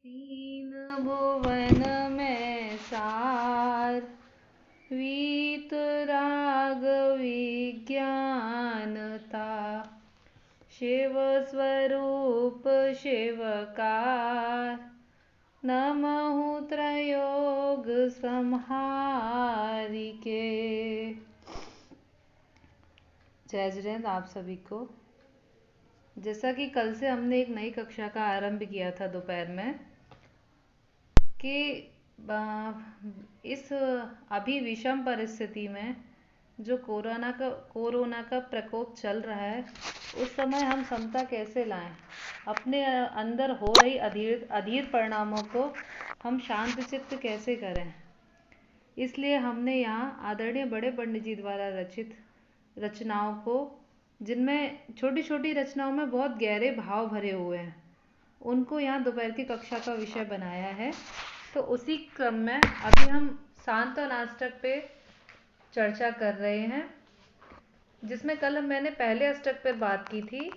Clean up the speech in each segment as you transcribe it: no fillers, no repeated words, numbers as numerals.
तीन भुवन में सार, वीतराग विज्ञानता, शिव स्वरूप शिवकार, नमहु त्रयोग संहारिके। जय जिनेंद्र आप सभी को। जैसा कि कल से हमने एक नई कक्षा का आरंभ किया था दोपहर में कि इस अभी विषम परिस्थिति में जो कोरोना का प्रकोप चल रहा है, उस समय हम समता कैसे लाएं, अपने अंदर हो रही अधीर परिणामों को हम शांत चित्त कैसे करें। इसलिए हमने यहाँ आदरणीय बड़े पंडित जी द्वारा रचित रचनाओं को, जिनमें छोटी छोटी रचनाओं में बहुत गहरे भाव भरे हुए हैं, उनको यहाँ दोपहर की कक्षा का विषय बनाया है। तो उसी क्रम में अभी हम सांत्वन अष्टक पे चर्चा कर रहे हैं, जिसमें कल मैंने पहले अष्टक पर बात की थी।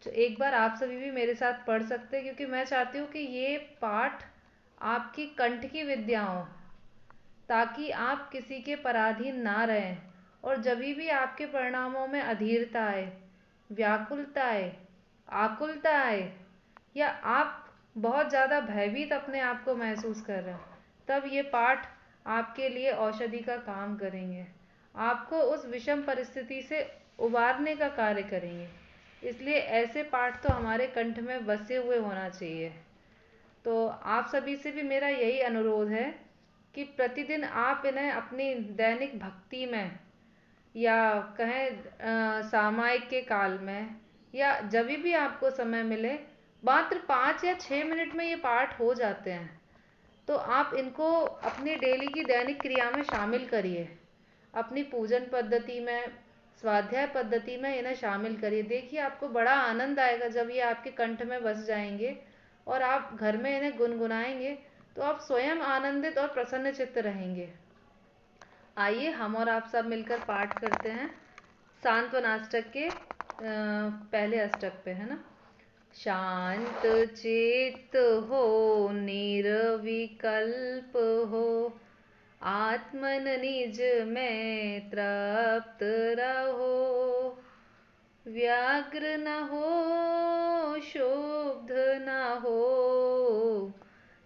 तो एक बार आप सभी भी मेरे साथ पढ़ सकते हैं, क्योंकि मैं चाहती हूँ कि ये पाठ आपकी कंठ की विद्या हो, ताकि आप किसी के पराधीन ना रहें। और जब भी आपके परिणामों में अधीरता आए, व्याकुलता आए, आकुलता आए, या आप बहुत ज़्यादा भयभीत अपने आप को महसूस कर रहे हैं, तब ये पाठ आपके लिए औषधि का काम करेंगे, आपको उस विषम परिस्थिति से उबारने का कार्य करेंगे। इसलिए ऐसे पाठ तो हमारे कंठ में बसे हुए होना चाहिए। तो आप सभी से भी मेरा यही अनुरोध है कि प्रतिदिन आप इन्हें अपनी दैनिक भक्ति में, या कहें सामायिक के काल में, या जब भी आपको समय मिले, मात्र 5 या 6 मिनट में ये पाठ हो जाते हैं। तो आप इनको अपनी डेली की दैनिक क्रिया में शामिल करिए, अपनी पूजन पद्धति में, स्वाध्याय पद्धति में इन्हें शामिल करिए। देखिए आपको बड़ा आनंद आएगा जब ये आपके कंठ में बस जाएंगे और आप घर में इन्हें गुनगुनाएंगे, तो आप स्वयं आनंदित और प्रसन्न चित्त रहेंगे। आइए हम और आप सब मिलकर पाठ करते हैं सांत्वन अष्टक के पहले अष्टक पे, है ना। शांत चित्त हो, निर्विकल्प हो, आत्मन निज में तृप्त रहो, व्याग्र न हो, क्षुब्ध न हो,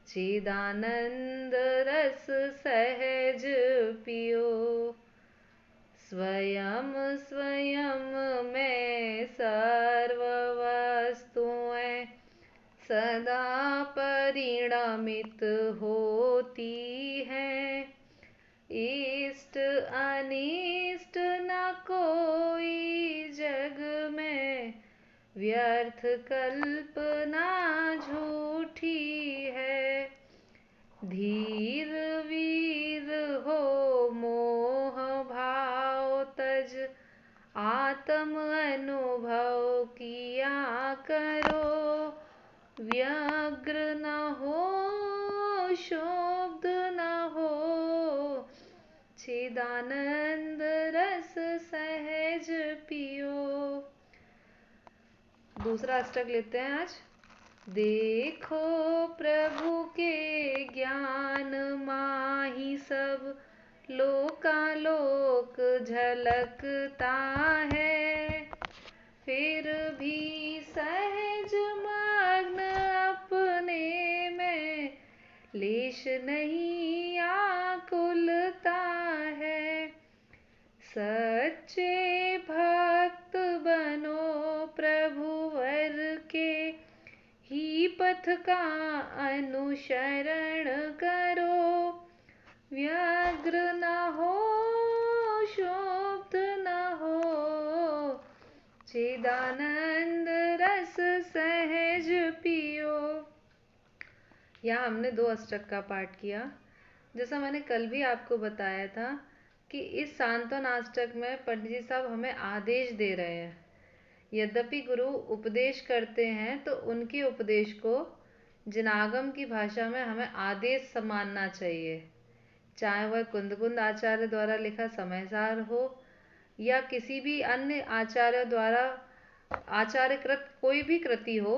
चिदानंद रस सहज पियो, स्वयं स्वयं में सर्व वस्तुएं सदा परिणमित होती हैं, इष्ट अनिष्ट न कोई जग में, व्यर्थ कल्पना झूठी है, धीर वीर हो, मोह भाव तज, आत्म अनुभव किया करो, व्यग्र न हो, क्षुब्ध न हो, चिदानंद रस सहज पियो। दूसरा अष्टक लेते हैं आज। देखो प्रभु के ज्ञान माही सब, लोकालोक झलकता है, फिर भी सहज मग्न अपने में, लेश नहीं आकुलता है, सच्चे भक्त बनो, प्रभुवर के ही पथ का अनुसरण करो, व्यग्र न हो, क्षुब्ध न हो, चिदानंद रस सहज पियो। यहाँ हमने 2 अष्टक का पाठ किया। जैसा मैंने कल भी आपको बताया था कि इस सांत्वन अष्टक में पंडित जी साहब हमें आदेश दे रहे हैं। यद्यपि गुरु उपदेश करते हैं तो उनके उपदेश को जिनागम की भाषा में हमें आदेश मानना चाहिए, चाहे वह कुंदकुंद आचार्य द्वारा लिखा समयसार हो, या किसी भी अन्य आचार्य द्वारा आचार्यकृत कोई भी कृति हो।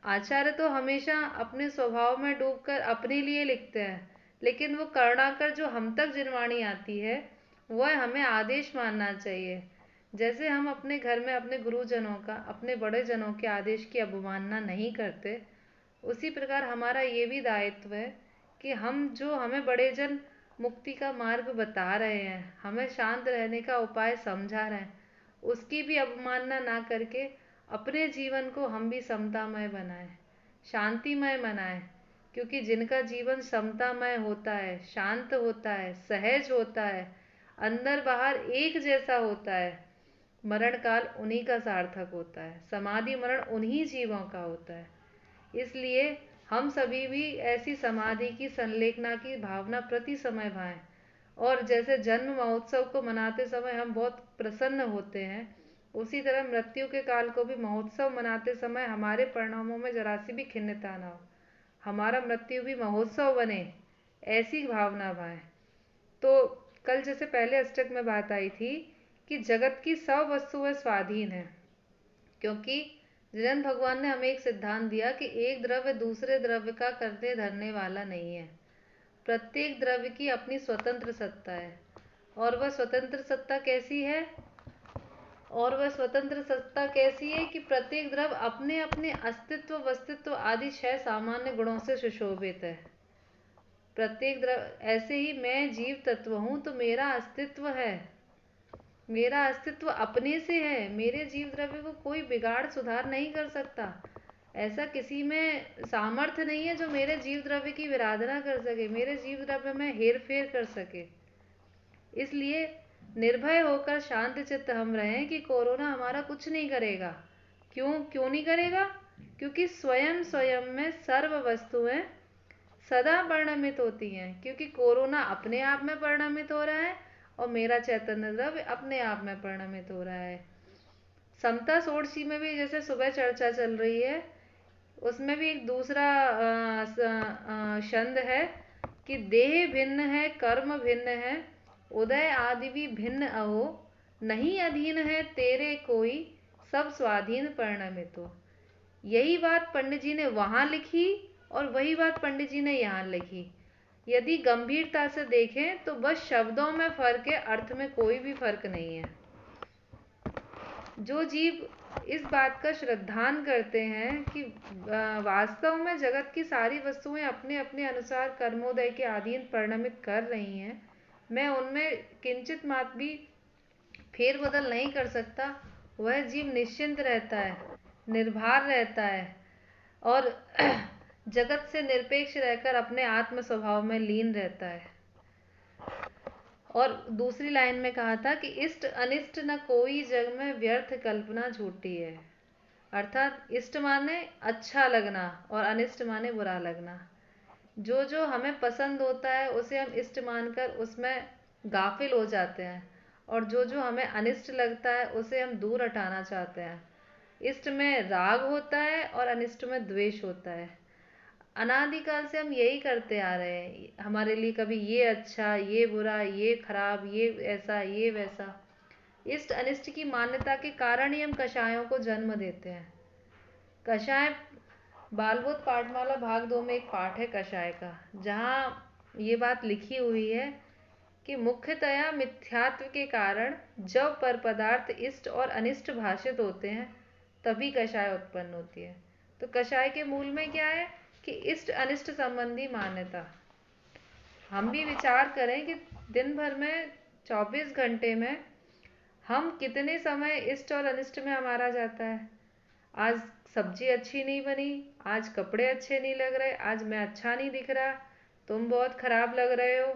आचार्य तो हमेशा अपने स्वभाव में डूबकर अपने लिए लिखते हैं, लेकिन वो करुणाकर जो हम तक जिनवाणी आती है वह हमें आदेश मानना चाहिए। जैसे हम अपने घर में अपने गुरुजनों का, अपने बड़े जनों के आदेश की अवमानना नहीं करते, उसी प्रकार हमारा ये भी दायित्व है कि हम जो हमें बड़े जन मुक्ति का मार्ग बता रहे हैं, हमें शांत रहने का उपाय समझा रहे हैं, उसकी भी अवमानना ना करके अपने जीवन को हम भी समतामय बनाएं, शांतिमय बनाएं। क्योंकि जिनका जीवन समतामय होता है, शांत होता है, सहज होता है, अंदर बाहर एक जैसा होता है, मरण काल उन्हीं का सार्थक होता है, समाधि मरण उन्हीं जीवों का होता है। इसलिए हम सभी भी ऐसी समाधि की संलेखना की भावना प्रति समय भाएं। और जैसे जन्म महोत्सव को मनाते समय हम बहुत प्रसन्न होते हैं, उसी तरह मृत्यु के काल को भी महोत्सव मनाते समय हमारे परिणामों में जरा सी भी खिन्नता ना हो, हमारा मृत्यु भी महोत्सव बने, ऐसी भावना भाएं। तो कल जैसे पहले अष्टक में बात आई थी कि जगत की सब वस्तुएं स्वाधीन है, क्योंकि जिनन भगवान ने हमें एक सिद्धांत दिया कि एक द्रव्य दूसरे द्रव्य का करने धरने वाला नहीं है। प्रत्येक द्रव्य की अपनी स्वतंत्र सत्ता है। और वह स्वतंत्र सत्ता कैसी है? कि प्रत्येक द्रव्य अपने अपने अस्तित्व, वस्तित्व आदि 6 सामान्य गुणों से सुशोभित है। प्रत्येक द्रव्य, ऐसे ही मैं जीव तत्व हूँ तो मेरा अस्तित्व है, मेरा अस्तित्व अपने से है, मेरे जीव द्रव्य को कोई बिगाड़ सुधार नहीं कर सकता। ऐसा किसी में सामर्थ्य नहीं है जो मेरे जीव द्रव्य की विराधना कर सके, मेरे जीव द्रव्य में हेर फेर कर सके। इसलिए निर्भय होकर शांत चित्त हम रहें कि कोरोना हमारा कुछ नहीं करेगा। क्यों नहीं करेगा? क्योंकि स्वयं स्वयं में सर्व वस्तुएं सदा परिणमित होती हैं। क्योंकि कोरोना अपने आप में परिणमित हो रहा है और मेरा चैतन्य द्रव्य अपने आप में परिणमित हो रहा है। समता षोडशी में भी जैसे सुबह चर्चा चल रही है, उसमें भी एक दूसरा छंद है कि देह भिन्न है, कर्म भिन्न है, उदय आदि भी भिन्न अहो, नहीं अधीन है तेरे कोई, सब स्वाधीन परिणमित हो। यही बात पंडित जी ने वहां लिखी और वही बात पंडित जी ने यहाँ लिखी। यदि गंभीरता से देखें तो बस शब्दों में फर्क है, अर्थ में कोई भी फर्क नहीं है। जो जीव इस बात का श्रद्धान करते हैं कि वास्तव में जगत की सारी वस्तुएं अपने अपने अनुसार कर्मोदय के अधीन परिणमित कर रही हैं, मैं उनमें किंचित मात्र भी फेरबदल नहीं कर सकता, वह जीव निश्चिंत रहता है, निर्भर रहता है और जगत से निरपेक्ष रहकर अपने आत्म स्वभाव में लीन रहता है। और दूसरी लाइन में कहा था कि इष्ट अनिष्ट न कोई जग में, व्यर्थ कल्पना झूठी है। अर्थात इष्ट माने अच्छा लगना और अनिष्ट माने बुरा लगना। जो जो हमें पसंद होता है उसे हम इष्ट मानकर उसमें गाफिल हो जाते हैं, और जो जो हमें अनिष्ट लगता है उसे हम दूर हटाना चाहते हैं। इष्ट में राग होता है और अनिष्ट में द्वेष होता है। अनादिकाल से हम यही करते आ रहे हैं। हमारे लिए कभी ये अच्छा, ये बुरा, ये खराब, ये ऐसा, ये वैसा। इष्ट अनिष्ट की मान्यता के कारण ही हम कषायों को जन्म देते हैं। कषाय, बालबोध पाठमाला भाग 2 में एक पाठ है कषाय का, जहाँ ये बात लिखी हुई है कि मुख्यतया मिथ्यात्व के कारण जब पर पदार्थ इष्ट और अनिष्ट भाषित होते हैं तभी कषाय उत्पन्न होती है। तो कषाय के मूल में क्या है कि इष्ट अनिष्ट संबंधी मान्यता। हम भी विचार करें कि दिन भर में 24 घंटे में हम कितने समय इष्ट और अनिष्ट में हमारा जाता है। आज सब्जी अच्छी नहीं बनी, आज कपड़े अच्छे नहीं लग रहे, आज मैं अच्छा नहीं दिख रहा, तुम बहुत खराब लग रहे हो।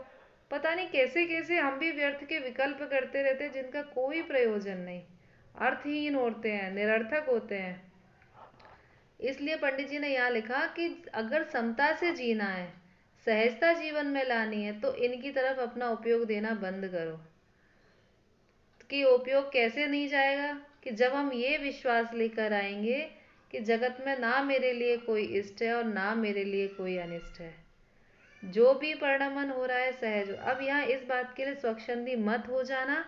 पता नहीं कैसे कैसे हम भी व्यर्थ के विकल्प करते रहते हैं जिनका कोई प्रयोजन नहीं, अर्थहीन होते हैं, निरर्थक होते हैं। इसलिए पंडित जी ने यहाँ लिखा कि अगर समता से जीना है, सहजता जीवन में लानी है, तो इनकी तरफ अपना उपयोग देना बंद करो। कि उपयोग कैसे नहीं जाएगा? कि जब हम ये विश्वास लेकर आएंगे कि जगत में ना मेरे लिए कोई इष्ट है और ना मेरे लिए कोई अनिष्ट है, जो भी परिणमन हो रहा है सहज। अब यहाँ इस बात के लिए स्वच्छंदी मत हो जाना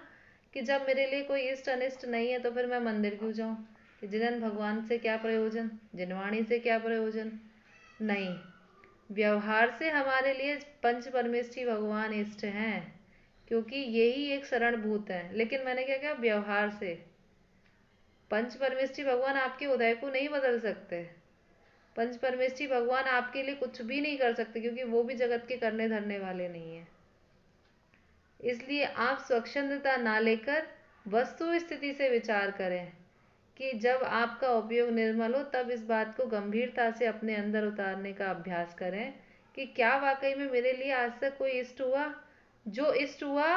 कि जब मेरे लिए कोई इष्ट अनिष्ट नहीं है तो फिर मैं मंदिर क्यों जाऊँ, कि जिनन भगवान से क्या प्रयोजन, जिनवाणी से क्या प्रयोजन। नहीं, व्यवहार से हमारे लिए पंच परमेष्ठी भगवान इष्ट हैं, क्योंकि यही एक शरणभूत है। लेकिन मैंने क्या कहा, व्यवहार से। पंच परमेष्ठी भगवान आपके उदय को नहीं बदल सकते। पंच परमेष्ठी भगवान आपके लिए कुछ भी नहीं कर सकते, क्योंकि वो भी जगत के करने धरने वाले नहीं है। इसलिए आप स्वच्छंदता ना लेकर वस्तु स्थिति से विचार करें कि जब आपका उपयोग निर्मल हो तब इस बात को गंभीरता से अपने अंदर उतारने का अभ्यास करें कि क्या वाकई में मेरे लिए आज तक कोई इष्ट हुआ। जो इष्ट हुआ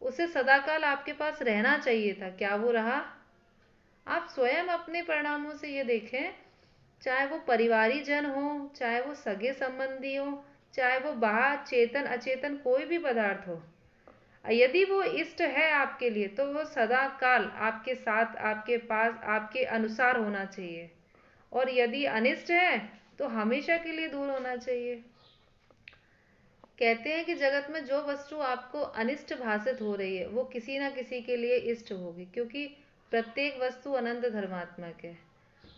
उसे सदाकाल आपके पास रहना चाहिए था, क्या वो रहा? आप स्वयं अपने परिणामों से ये देखें, चाहे वो परिवारी जन हो, चाहे वो सगे संबंधी हो, चाहे वो बाहर चेतन अचेतन कोई भी पदार्थ हो, यदि वो इष्ट है आपके लिए तो वो सदा काल आपके साथ, आपके पास, आपके अनुसार होना चाहिए। और यदि अनिष्ट है तो हमेशा के लिए दूर होना चाहिए। कहते हैं कि जगत में जो वस्तु आपको अनिष्ट भाषित हो रही है वो किसी ना किसी के लिए इष्ट होगी, क्योंकि प्रत्येक वस्तु अनंत धर्मात्मक है।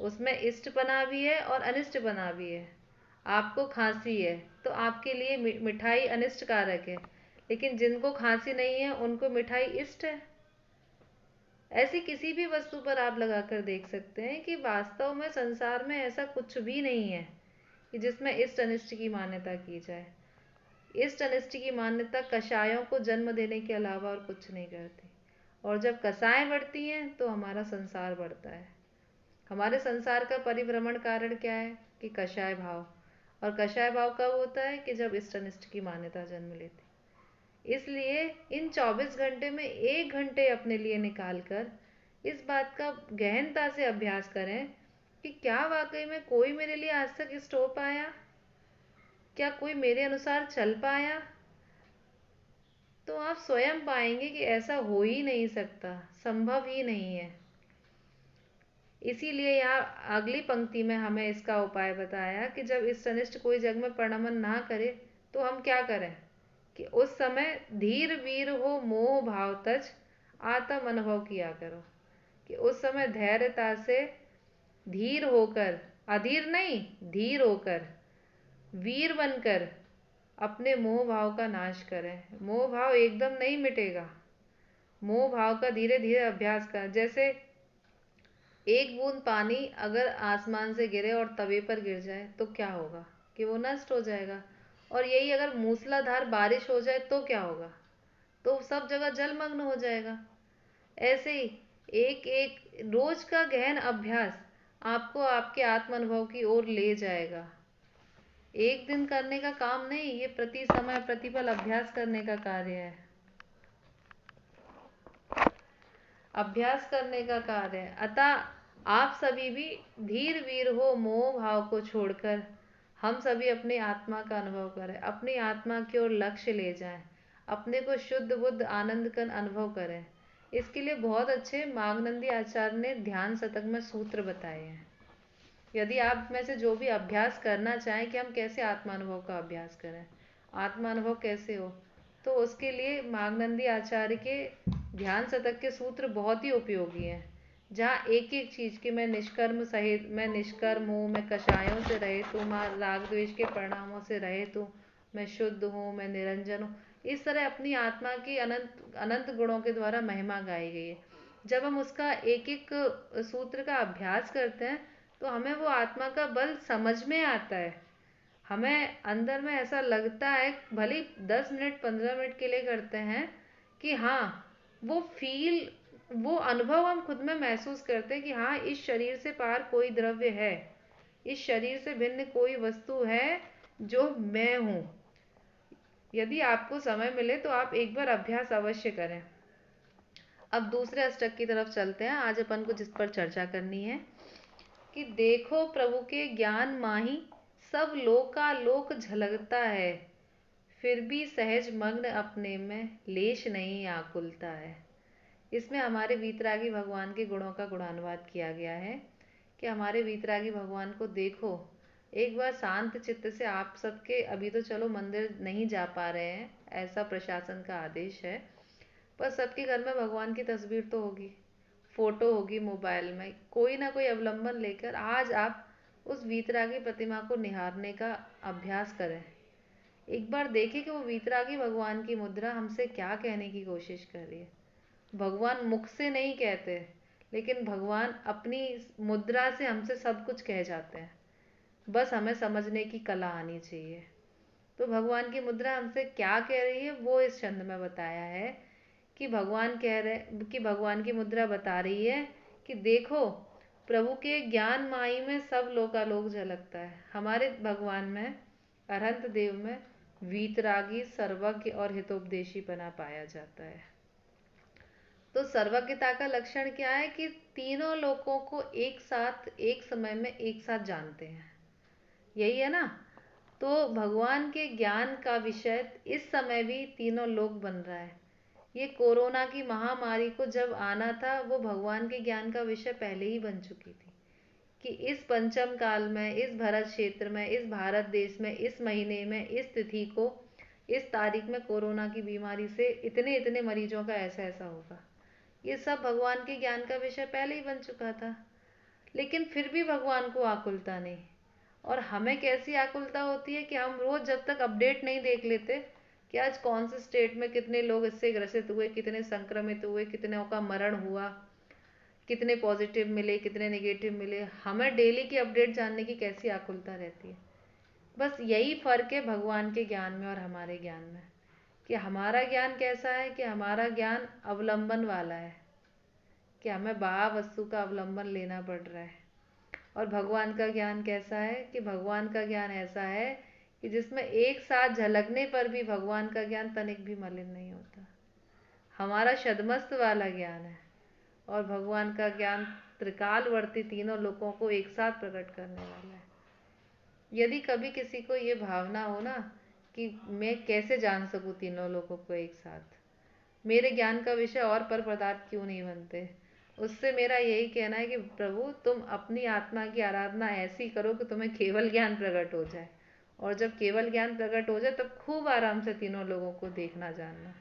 उसमें इष्टपना भी है और अनिष्टपना भी है। आपको खांसी है तो आपके लिए मिठाई अनिष्ट कारक है, लेकिन जिनको खांसी नहीं है उनको मिठाई इष्ट है। ऐसी किसी भी वस्तु पर आप लगाकर देख सकते हैं कि वास्तव में संसार में ऐसा कुछ भी नहीं है कि जिसमें इष्ट अनिष्ट की मान्यता की जाए। इष्ट अनिष्ट की मान्यता कषायों को जन्म देने के अलावा और कुछ नहीं करती। और जब कषायें बढ़ती हैं तो हमारा संसार बढ़ता है। हमारे संसार का परिभ्रमण कारण क्या है कि कषाय भाव। और कषाय भाव कब होता है कि जब इष्ट अनिष्ट की मान्यता जन्म लेती। इसलिए इन 24 घंटे में 1 घंटे अपने लिए निकालकर इस बात का गहनता से अभ्यास करें कि क्या वाकई में कोई मेरे लिए आज तक इष्ट हो पाया, क्या कोई मेरे अनुसार चल पाया। तो आप स्वयं पाएंगे कि ऐसा हो ही नहीं सकता, संभव ही नहीं है। इसीलिए यहाँ अगली पंक्ति में हमें इसका उपाय बताया कि जब इष्ट अनिष्ट कोई जग में परिणमन ना करे तो हम क्या करें कि उस समय धीर वीर हो मोह भाव तज आत्म अनुभव किया करो। कि उस समय धैर्यता से धीर होकर, अधीर नहीं, धीर होकर, वीर बनकर अपने मोह भाव का नाश करें। मोह भाव एकदम नहीं मिटेगा, मोह भाव का धीरे धीरे अभ्यास कर। जैसे एक बूंद पानी अगर आसमान से गिरे और तवे पर गिर जाए तो क्या होगा कि वो नष्ट हो जाएगा। और यही अगर मूसलाधार बारिश हो जाए तो क्या होगा, तो सब जगह जलमग्न हो जाएगा। ऐसे ही एक एक रोज का गहन अभ्यास आपको आपके आत्म अनुभव की ओर ले जाएगा। एक दिन करने का काम नहीं, ये प्रति समय प्रतिपल अभ्यास करने का कार्य है, अभ्यास करने का कार्य है। अतः आप सभी भी धीर वीर हो मोह भाव को छोड़कर हम सभी अपनी आत्मा का अनुभव करें, अपनी आत्मा की ओर लक्ष्य ले जाएं, अपने को शुद्ध बुद्ध आनंद का अनुभव करें। इसके लिए बहुत अच्छे मागनंदी आचार्य ने ध्यान शतक में सूत्र बताए हैं। यदि आप में से जो भी अभ्यास करना चाहें कि हम कैसे आत्मानुभव का अभ्यास करें, आत्मानुभव कैसे हो, तो उसके लिए मागनंदी आचार्य के ध्यान शतक के सूत्र बहुत ही उपयोगी हैं। जहाँ एक एक चीज की मैं निष्कर्म सहित, मैं निष्कर्म हूँ, मैं कषायों से रहित हूँ, मैं राग द्वेष के परिणामों से रहित हूँ, मैं शुद्ध हूँ, मैं निरंजन हूँ, इस तरह अपनी आत्मा की अनंत अनंत गुणों के द्वारा महिमा गाई गई है। जब हम उसका एक एक सूत्र का अभ्यास करते हैं तो हमें वो आत्मा का बल समझ में आता है। हमें अंदर में ऐसा लगता है, भले 10 मिनट 15 मिनट के लिए करते हैं, कि हाँ वो फील, वो अनुभव हम खुद में महसूस करते हैं कि हाँ इस शरीर से पार कोई द्रव्य है, इस शरीर से भिन्न कोई वस्तु है जो मैं हूँ। यदि आपको समय मिले तो आप एक बार अभ्यास अवश्य करें। अब दूसरे अष्टक की तरफ चलते हैं। आज अपन को जिस पर चर्चा करनी है कि देखो प्रभु के ज्ञान माही सब लोकालोक झलकता है, फिर भी सहज मग्न अपने में लेश नहीं आकुलता है। इसमें हमारे वीतरागी भगवान के गुणों का गुणानुवाद किया गया है कि हमारे वीतरागी भगवान को देखो एक बार शांत चित्त से। आप सबके अभी तो चलो मंदिर नहीं जा पा रहे हैं, ऐसा प्रशासन का आदेश है, पर सबके घर में भगवान की तस्वीर तो होगी। फोटो होगी मोबाइल में, कोई ना कोई अवलंबन लेकर आज आप उस वीतरागी प्रतिमा को निहारने का अभ्यास करें। एक बार देखें कि वो वीतरागी भगवान की मुद्रा हमसे क्या कहने की कोशिश कर रही है। भगवान मुख से नहीं कहते, लेकिन भगवान अपनी मुद्रा से हमसे सब कुछ कह जाते हैं, बस हमें समझने की कला आनी चाहिए। तो भगवान की मुद्रा हमसे क्या कह रही है वो इस छंद में बताया है कि भगवान की मुद्रा बता रही है कि देखो, प्रभु के ज्ञान माई में सब लोकालोक झलकता है। हमारे भगवान में, अरहंत देव में वीतरागी, सर्वज्ञ और हितोपदेशी बना पाया जाता है। तो सर्वज्ञता का लक्षण क्या है कि तीनों लोकों को एक साथ, एक समय में एक साथ जानते हैं, यही है ना। तो भगवान के ज्ञान का विषय इस समय भी तीनों लोक बन रहा है। ये कोरोना की महामारी को जब आना था, वो भगवान के ज्ञान का विषय पहले ही बन चुकी थी कि इस पंचम काल में, इस भरत क्षेत्र में, इस भारत देश में, इस महीने में, इस तिथि को, इस तारीख में कोरोना की बीमारी से इतने इतने मरीजों का ऐसा ऐसा होगा। ये सब भगवान के ज्ञान का विषय पहले ही बन चुका था, लेकिन फिर भी भगवान को आकुलता नहीं। और हमें कैसी आकुलता होती है कि हम रोज जब तक अपडेट नहीं देख लेते कि आज कौन से स्टेट में कितने लोग इससे ग्रसित हुए, कितने संक्रमित हुए, कितनों का मरण हुआ, कितने पॉजिटिव मिले, कितने नेगेटिव मिले, हमें डेली की अपडेट जानने की कैसी आकुलता रहती है। बस यही फर्क है भगवान के ज्ञान में और हमारे ज्ञान में, कि हमारा ज्ञान कैसा है कि हमारा ज्ञान अवलंबन वाला है, कि हमें बाह्य वस्तु का अवलंबन लेना पड़ रहा है। और भगवान का ज्ञान कैसा है कि भगवान का ज्ञान ऐसा है कि जिसमें एक साथ झलकने पर भी भगवान का ज्ञान तनिक भी मलिन नहीं होता। हमारा शदमस्त वाला ज्ञान है, और भगवान का ज्ञान त्रिकालवर्ती तीनों लोकों को एक साथ प्रकट करने वाला है। यदि कभी किसी को ये भावना हो ना कि मैं कैसे जान सकूं तीनों लोकों को एक साथ, मेरे ज्ञान का विषय और पर पदार्थ क्यों नहीं बनते, उससे मेरा यही कहना है कि प्रभु तुम अपनी आत्मा की आराधना ऐसी करो कि तुम्हें केवल ज्ञान प्रकट हो जाए, और जब केवल ज्ञान प्रकट हो जाए तब खूब आराम से तीनों लोगों को देखना जानना।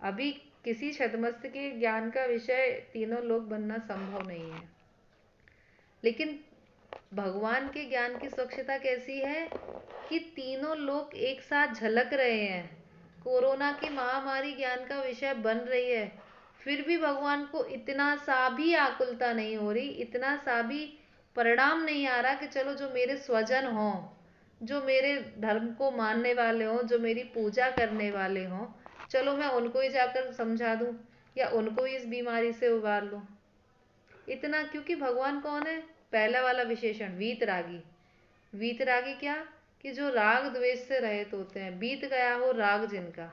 अभी किसी छद्मस्त के ज्ञान का विषय तीनों लोग बनना संभव नहीं है, लेकिन भगवान के ज्ञान की स्वच्छता कैसी है कि तीनों लोग एक साथ झलक रहे हैं। कोरोना की महामारी ज्ञान का विषय बन रही है, फिर भी भगवान को इतना सा भी आकुलता नहीं हो रही, इतना सा भी परिणाम नहीं आ रहा कि चलो जो मेरे स्वजन हों, जो मेरे धर्म को मानने वाले हों, जो मेरी पूजा करने वाले हों, चलो मैं उनको ही जाकर समझा दूं या उनको ही इस बीमारी से उबार लूं। इतना क्योंकि भगवान कौन है? पहला वाला विशेषण वीतरागी। वीतरागी क्या? कि जो राग द्वेष से रहित होते हैं, बीत गया हो राग जिनका।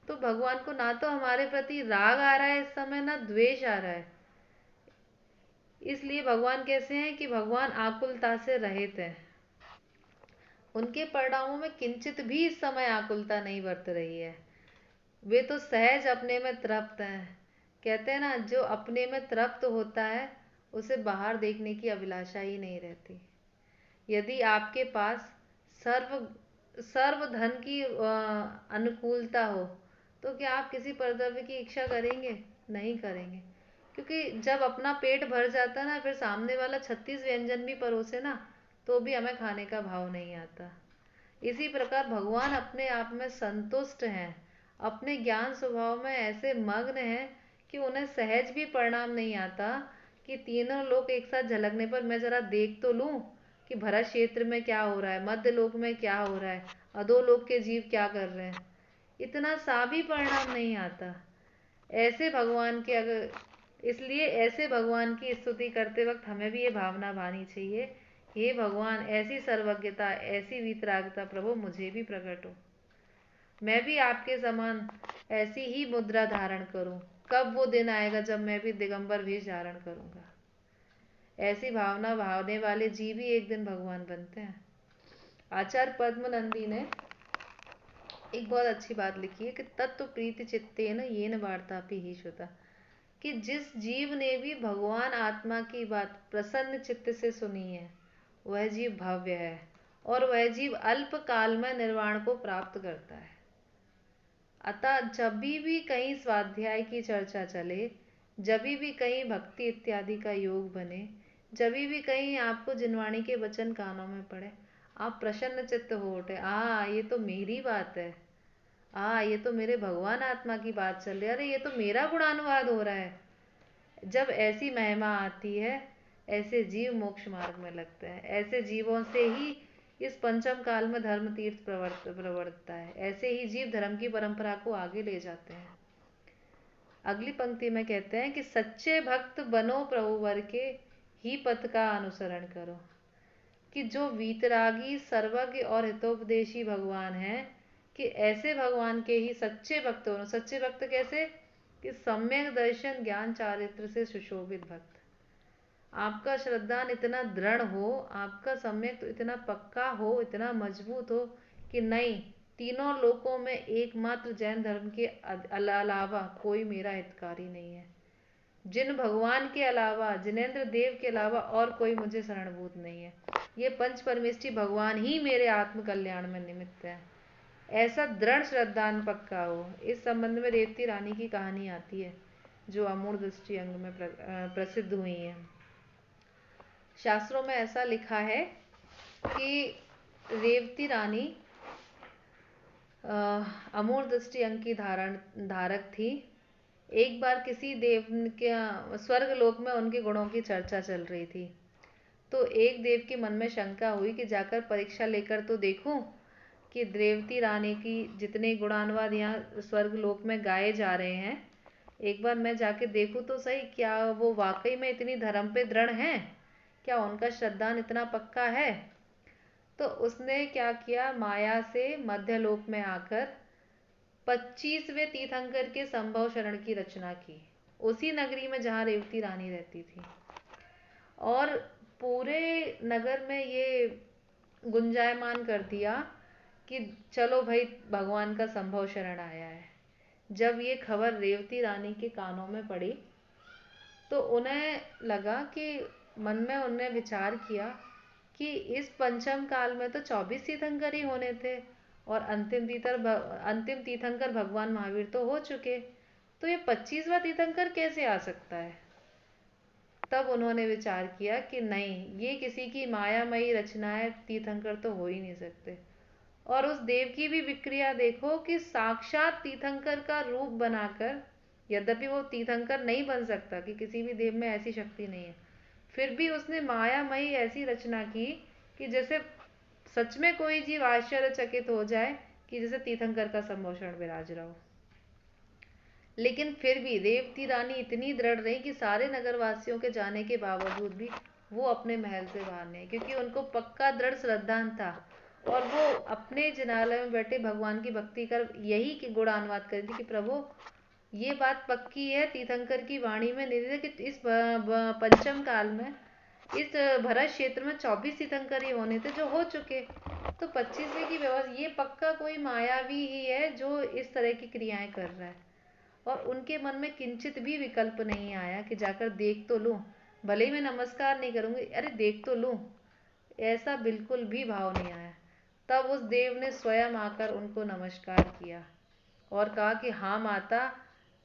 तो भगवान को ना तो हमारे प्रति राग आ रहा है इस समय, ना द्वेष आ रहा है। इसलिए भगवान कैसे हैं कि भगवान आकुलता से रहित हैं। उनके परिणामों में किंचित भी इस समय आकुलता नहीं बरत रही है। वे तो सहज अपने में तृप्त हैं। कहते हैं ना, जो अपने में तृप्त होता है उसे बाहर देखने की अभिलाषा ही नहीं रहती। यदि आपके पास सर्व सर्व धन की अनुकूलता हो तो क्या आप किसी परद्रव्य की इच्छा करेंगे? नहीं करेंगे, क्योंकि जब अपना पेट भर जाता ना, फिर सामने वाला 36 व्यंजन भी परोसे ना, तो भी हमें खाने का भाव नहीं आता। इसी प्रकार भगवान अपने आप में संतुष्ट हैं, अपने ज्ञान स्वभाव में ऐसे मग्न हैं कि उन्हें सहज भी परिणाम नहीं आता कि तीनों लोग एक साथ झलकने पर मैं जरा देख तो लूं कि भरत क्षेत्र में क्या हो रहा है, मध्य लोक में क्या हो रहा है, अधोलोक के जीव क्या कर रहे हैं। इतना सा भी परिणाम नहीं आता। ऐसे भगवान के अगर इसलिए ऐसे भगवान की स्तुति करते वक्त हमें भी ये भावना भानी चाहिए, हे भगवान ऐसी सर्वज्ञता, ऐसी वीतरागता प्रभु मुझे भी प्रकट हो, मैं भी आपके समान ऐसी ही मुद्रा धारण करूं। कब वो दिन आएगा जब मैं भी दिगंबर वेश धारण करूंगा। ऐसी भावना भावने वाले जीव ही एक दिन भगवान बनते हैं। आचार्य पद्मनंदी ने एक बहुत अच्छी बात लिखी है कि तत्व प्रीति चित्तेन येन वार्तापि ही श्रुता, कि जिस जीव ने भी भगवान आत्मा की बात प्रसन्न चित्त से सुनी है वह जीव भव्य है, और वह जीव अल्प काल में निर्वाण को प्राप्त करता है। अतः जब भी कहीं स्वाध्याय की चर्चा चले, जभी भी कहीं भक्ति इत्यादि का योग बने, जभी भी कहीं आपको जिनवाणी के वचन कानों में पड़े, आप प्रसन्न चित्त हो उठे, ये तो मेरी बात है, ये तो मेरे भगवान आत्मा की बात चल रही है, अरे ये तो मेरा गुणानुवाद हो रहा है। जब ऐसी महिमा आती है, ऐसे जीव मोक्ष मार्ग में लगते हैं। ऐसे जीवों से ही इस पंचम काल में धर्म तीर्थ प्रवर्तता है। ऐसे ही जीव धर्म की परंपरा को आगे ले जाते हैं। अगली पंक्ति में कहते हैं कि सच्चे भक्त बनो प्रभु वर के, ही पथ का अनुसरण करो। कि जो वीतरागी, सर्वज्ञ और हितोपदेशी भगवान हैं, कि ऐसे भगवान के ही सच्चे भक्त हो। सच्चे भक्त कैसे? कि सम्यक दर्शन ज्ञान चारित्र से सुशोभित भक्त। आपका श्रद्धान इतना दृढ़ हो, आपका सम्यक तो इतना पक्का हो, इतना मजबूत हो कि नहीं, तीनों लोकों में एकमात्र जैन धर्म के अलावा कोई मेरा हितकारी नहीं है। जिन भगवान के अलावा, जिनेन्द्र देव के अलावा और कोई मुझे शरणभूत नहीं है। ये पंच परमेष्ठी भगवान ही मेरे आत्म कल्याण में निमित्त है। ऐसा दृढ़ श्रद्धान पक्का हो। इस संबंध में रेवती रानी की कहानी आती है, जो अमूढ़ दृष्टि अंग में प्रसिद्ध हुई है। शास्त्रों में ऐसा लिखा है कि रेवती रानी अमूढ़ दृष्टि अंग की धारक थी। एक बार किसी देव के स्वर्ग लोक में उनके गुणों की चर्चा चल रही थी, तो एक देव के मन में शंका हुई कि जाकर परीक्षा लेकर तो देखूं कि रेवती रानी की जितने गुणानुवाद यहाँ स्वर्ग लोक में गाए जा रहे हैं, एक बार मैं जाके देखूं तो सही, क्या वो वाकई में इतनी धर्म पे दृढ़ हैं, क्या उनका श्रद्धान इतना पक्का है। तो उसने क्या किया, माया से मध्यलोक में आकर 25वें तीर्थंकर के संभव शरण की रचना की, उसी नगरी में जहाँ रेवती रानी रहती थी। और पूरे नगर में ये गुंजायमान कर दिया कि चलो भाई, भगवान का संभव शरण आया है। जब ये खबर रेवती रानी के कानों में पड़ी, तो उन्हें लगा कि मन में उन्होंने विचार किया कि इस पंचम काल में तो 24 तीर्थंकर ही होने थे, और अंतिम तीर्थंकर भगवान महावीर तो हो चुके, तो ये 25वां तीर्थंकर कैसे आ सकता है। तब उन्होंने विचार किया कि नहीं, ये किसी की मायामयी रचना है, तीर्थंकर तो हो ही नहीं सकते। और उस देव की भी विक्रिया देखो कि साक्षात तीर्थंकर का रूप बनाकर, यद्यपि वो तीर्थंकर नहीं बन सकता, कि किसी भी देव में ऐसी शक्ति नहीं है, फिर भी उसने मायामयी ऐसी रचना की कि जैसे सच में कोई जीव आश्चर्यचकित हो जाए कि जैसे तीर्थंकर का सम्मोषण विराज रहा हो। लेकिन फिर भी रेवती रानी इतनी दृढ़ रही कि सारे नगरवासियों के जाने के बावजूद भी वो अपने महल से बाहर नहीं, क्योंकि उनको पक्का दृढ़ श्रद्धान था। और वो अपने जिनालय में बैठे भगवान की भक्ति कर यही की गुणानुवाद कर थी कि प्रभु, ये बात पक्की है, तीर्थंकर की वाणी में निधि है कि इस पंचम काल में इस भरत क्षेत्र में 24 तीर्थंकर ही होने थे, जो हो चुके, तो 25वें की व्यवस्था, ये पक्का कोई मायावी ही है जो इस तरह की क्रियाएं कर रहा है। और उनके मन में किंचित भी विकल्प नहीं आया कि जाकर देख तो लूं, भले ही मैं नमस्कार नहीं करूंगी, अरे देख तो लूं, ऐसा बिल्कुल भी भाव नहीं आया। तब उस देव ने स्वयं आकर उनको नमस्कार किया और कहा कि हाँ माता,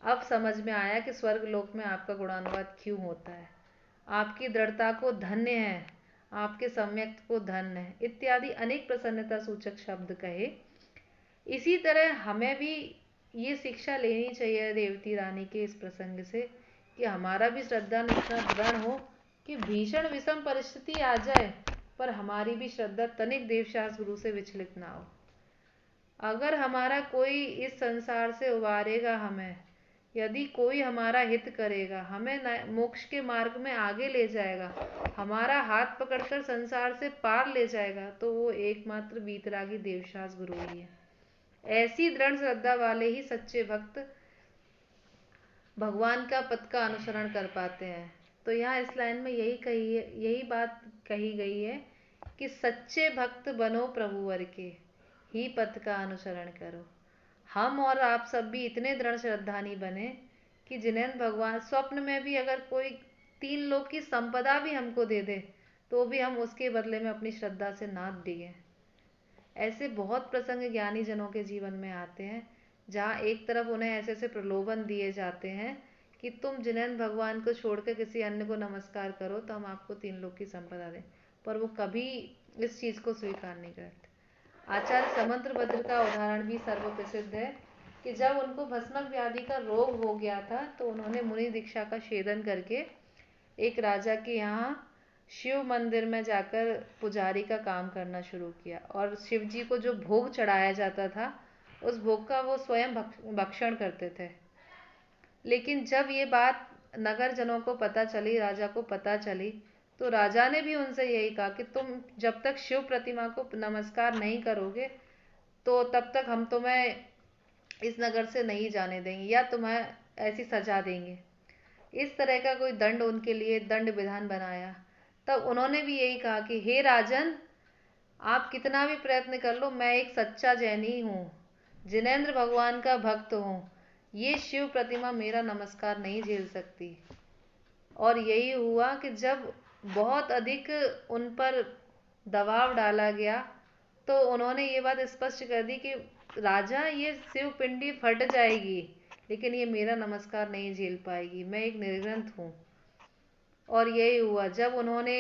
अब समझ में आया कि स्वर्ग लोक में आपका गुणानुवाद क्यों होता है। आपकी दृढ़ता को धन्य है, आपके सम्यक को धन्य है, इत्यादि अनेक प्रसन्नता सूचक शब्द कहे। इसी तरह हमें भी ये शिक्षा लेनी चाहिए रेवती रानी के इस प्रसंग से, कि हमारा भी श्रद्धा इतना दृढ़ हो कि भीषण विषम परिस्थिति आ जाए पर हमारी भी श्रद्धा तनिक देवशास्त्र गुरु से विचलित ना हो। अगर हमारा कोई इस संसार से उबारेगा हमें, यदि कोई हमारा हित करेगा, हमें मोक्ष के मार्ग में आगे ले जाएगा, हमारा हाथ पकड़कर संसार से पार ले जाएगा, तो वो एकमात्र वीतरागी देवशास्त्र गुरु ही है। ऐसी दृढ़ श्रद्धा वाले ही सच्चे भक्त भगवान का पथ का अनुसरण कर पाते हैं। तो यहाँ इस लाइन में यही बात कही गई है कि सच्चे भक्त बनो प्रभुवर के, ही पथ का अनुसरण करो। हम और आप सब भी इतने दृढ़ श्रद्धानी बने कि जिन्हें भगवान स्वप्न में भी अगर कोई 3 लोक की संपदा भी हमको दे दे, तो भी हम उसके बदले में अपनी श्रद्धा से ना डिगे। ऐसे बहुत प्रसंग ज्ञानी जनों के जीवन में आते हैं, जहाँ एक तरफ उन्हें ऐसे ऐसे प्रलोभन दिए जाते हैं कि तुम जिनेंद्र भगवान को छोड़कर किसी अन्य को नमस्कार करो तो हम आपको 3 लोक की संपदा दें, पर वो कभी इस चीज को स्वीकार नहीं करते। आचार्य समुद्रभद्र का उदाहरण भी सर्वप्रसिद्ध है कि जब उनको भस्मक व्याधि का रोग हो गया था तो उन्होंने मुनि दीक्षा का छेदन करके एक राजा के यहाँ शिव मंदिर में जाकर पुजारी का काम करना शुरू किया, और शिव जी को जो भोग चढ़ाया जाता था उस भोग का वो स्वयं भक्षण करते थे। लेकिन जब ये बात नगर जनों को पता चली, राजा को पता चली, तो राजा ने भी उनसे यही कहा कि तुम जब तक शिव प्रतिमा को नमस्कार नहीं करोगे तो तब तक हम तुम्हें इस नगर से नहीं जाने देंगे या तुम्हें ऐसी सजा देंगे। इस तरह का कोई दंड उनके लिए दंड विधान बनाया। तब उन्होंने भी यही कहा कि हे राजन, आप कितना भी प्रयत्न कर लो, मैं एक सच्चा जैनी हूँ, जिनेंद्र भगवान का भक्त हूँ, ये शिव प्रतिमा मेरा नमस्कार नहीं झेल सकती। और यही हुआ कि जब बहुत अधिक उन पर दबाव डाला गया तो उन्होंने ये बात स्पष्ट कर दी कि राजा, ये शिव पिंडी फट जाएगी लेकिन ये मेरा नमस्कार नहीं झेल पाएगी, मैं एक निर्ग्रंथ हूँ। और यही हुआ जब उन्होंने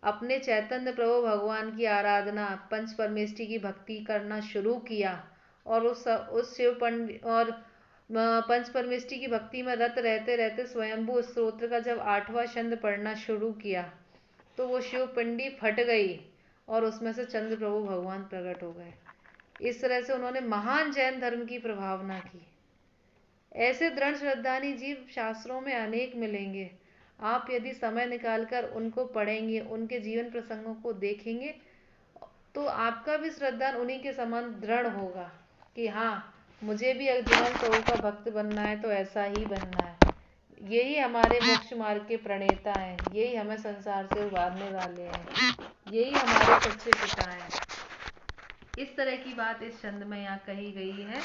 अपने चैतन्य प्रभु भगवान की आराधना, पंच परमेष्टि की भक्ति करना शुरू किया और उस शिव पंडित और पंच परमेष्टि की भक्ति में रत रहते रहते स्वयंभू स्तोत्र का जब 8वां छंद पढ़ना शुरू किया तो वो शिव पिंडी फट गई और उसमें से चंद्र प्रभु भगवान प्रकट हो गए। इस तरह से उन्होंने महान जैन धर्म की प्रभावना की। ऐसे दृढ़ श्रद्धानी जीव शास्त्रों में अनेक मिलेंगे। आप यदि समय निकालकर उनको पढ़ेंगे, उनके जीवन प्रसंगों को देखेंगे तो आपका भी श्रद्धा उन्हीं के समान दृढ़ होगा कि हाँ, मुझे भी जीवन प्रभु का भक्त बनना है तो ऐसा ही बनना है। यही हमारे मोक्ष मार्ग के प्रणेता हैं, यही हमें संसार से उबारने वाले हैं, यही हमारे सच्चे पिता हैं। इस तरह की बात इस छंद में यहाँ कही गई है।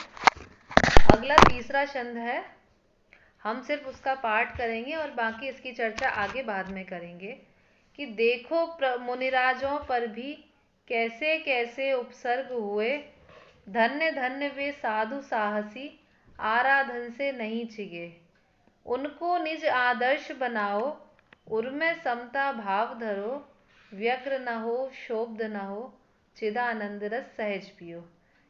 अगला तीसरा छंद है, हम सिर्फ उसका पाठ करेंगे और बाकी इसकी चर्चा आगे बाद में करेंगे। कि देखो मुनिराजों पर भी कैसे कैसे उपसर्ग हुए, धन्य धन्य वे साधु साहसी, आराधन से नहीं छिगे। उनको निज आदर्श बनाओ, उर्मे समता भाव धरो, व्यग्र न हो शोब्ध न हो, चिदानंद रस सहज पियो।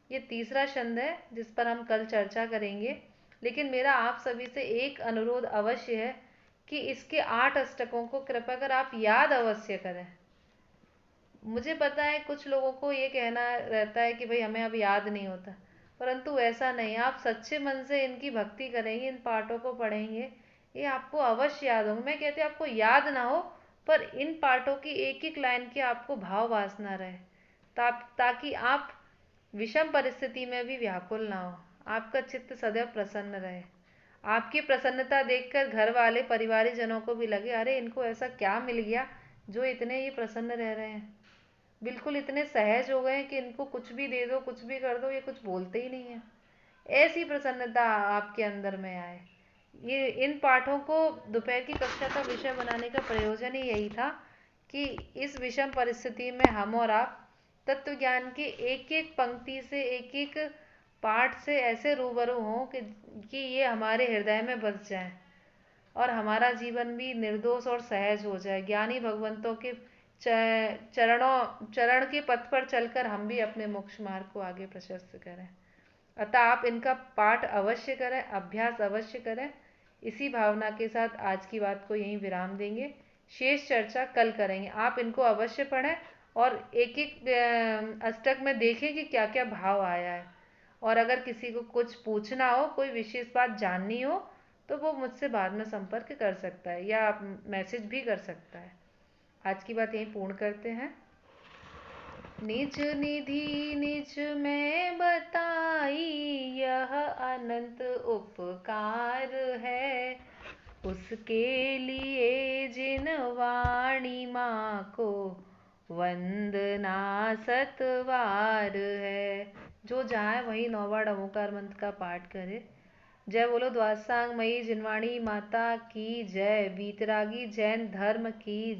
ये तीसरा छंद है जिस पर हम कल चर्चा करेंगे। लेकिन मेरा आप सभी से एक अनुरोध अवश्य है कि इसके 8 अष्टकों को कृपया कर आप याद अवश्य करें। मुझे पता है कुछ लोगों को ये कहना रहता है कि भाई हमें अब याद नहीं होता, परंतु ऐसा नहीं। आप सच्चे मन से इनकी भक्ति करेंगे, इन पाठों को पढ़ेंगे, ये आपको अवश्य याद होंगे। मैं कहती हूँ आपको याद ना हो, पर इन पाठों की एक एक लाइन की आपको भाव वासना रहे, ताकि आप विषम परिस्थिति में भी व्याकुल ना हो, आपका चित्त सदैव प्रसन्न रहे। आपकी प्रसन्नता देखकर घर वाले परिवारी जनों को भी लगे, अरे इनको ऐसा क्या मिल गया जो इतने ये प्रसन्न रह रहे हैं, बिल्कुल इतने सहज हो गए कि इनको कुछ भी दे दो, कुछ भी कर दो, ये कुछ बोलते ही नहीं है। ऐसी प्रसन्नता आपके अंदर में आए। ये इन पाठों को दोपहर की कक्षा का विषय बनाने का प्रयोजन ही यही था कि इस विषम परिस्थिति में हम और आप तत्व ज्ञान की एक एक पंक्ति से, एक एक पाठ से ऐसे रूबरू हों कि ये हमारे हृदय में बस जाए और हमारा जीवन भी निर्दोष और सहज हो जाए। ज्ञानी भगवंतों के चरण के पथ पर चलकर हम भी अपने मोक्ष मार्ग को आगे प्रशस्त करें। अतः आप इनका पाठ अवश्य करें, अभ्यास अवश्य करें। इसी भावना के साथ आज की बात को यहीं विराम देंगे, शेष चर्चा कल करेंगे। आप इनको अवश्य पढ़ें और एक एक अष्टक में देखें कि क्या क्या भाव आया है, और अगर किसी को कुछ पूछना हो, कोई विशेष बात जाननी हो, तो वो मुझसे बाद में संपर्क कर सकता है या मैसेज भी कर सकता है। आज की बात यहीं पूर्ण करते हैं। निज निधि निज में बताई, यह अनंत उपकार है, उसके लिए जिन वाणी माँ को वंदना सतवार है। जो जहाँ वही 9 बार ओंकार मंत्र का पाठ करे। जय बोलो द्वादशांग मई जिनवाणी माता की जय, वीतरागी जैन धर्म की